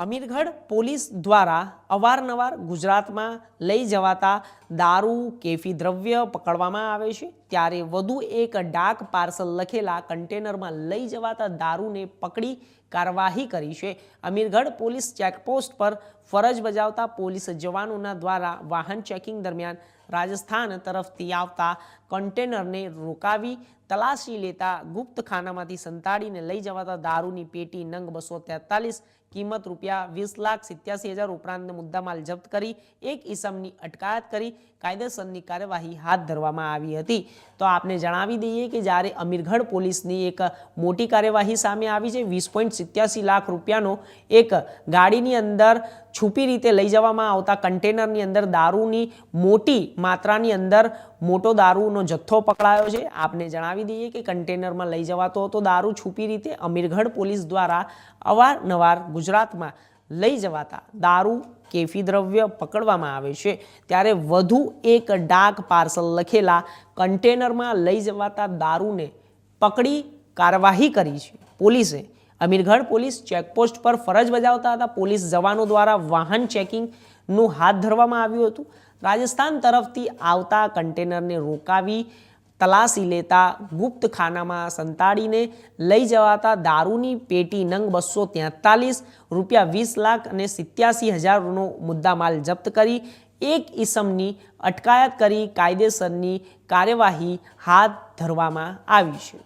Amirgadh police દ્વારા અવારનવાર ગુજરાતમાં લઈ જવાતા દારૂ કેફી દ્રવ્ય પકડવામાં આવે છે, ત્યારે વધુ એક ડાક પાર્સલ લખેલા કન્ટેનરમાં લઈ જવાતા દારૂને પકડી કાર્યવાહી કરી છે। અમીરગઢ પોલીસ ચેકપોસ્ટ પર ફરજ બજાવતા પોલીસ જવાનોના દ્વારા વાહન ચેકિંગ દરમિયાન રાજસ્થાન તરફથી આવતા કન્ટેનરને રોકાવી તલાશી લેતા ગુપ્ત ખાનામાંથી સંતાડીને લઈ જવાતા દારૂની પેટી નંગ 243 કિંમત ₹20,87,000 ઉપરાંત મુદ્દામાલ જપ્ત કરી એક ઈસમની અટકાયત કરી કાયદેસરની કાર્યવાહી હાથ ધરવામાં આવી હતી। તો આપને જણાવી દઈએ કે જ્યારે અમીરગઢ પોલીસની એક મોટી કાર્યવાહી સામે આવી છે। 20.87 લાખ રૂપિયાનો એક ગાડીની અંદર છુપી રીતે લઈ જવામાં આવતા કન્ટેનરની અંદર દારૂની મોટી માત્રાની અંદર મોટો દારૂનો જથ્થો પકડાયો છે। આપને જણાવી દઈએ કે કન્ટેનરમાં લઈ જવાતો હતો દારૂ છુપી રીતે અમીરગઢ પોલીસ દ્વારા અવારનવાર ગુજરાતમાં લઈ જવાતા દારૂ કેફી દ્રવ્ય પકડવામાં આવે છે, ત્યારે વધુ એક ડાક પાર્સલ લખેલા કન્ટેનરમાં લઈ જવાતા દારૂને પકડી કાર્યવાહી કરી છે પોલીસે। અમીરગઢ પોલીસ ચેકપોસ્ટ પર ફરજ બજાવતા હતા પોલીસ જવાનો દ્વારા વાહન ચેકિંગનું હાથ ધરવામાં આવ્યું હતું। રાજસ્થાન તરફથી આવતા કન્ટેનરને રોકાવી તલાશી લેતા ગુપ્ત ખાનામાં સંતાડીને લઈ જવાતા દારૂની પેટી નંગ 243 ₹20,87,000નો મુદ્દામાલ જપ્ત કરી એક ઈસમની અટકાયત કરી કાયદેસરની કાર્યવાહી હાથ ધરવામાં આવી છે।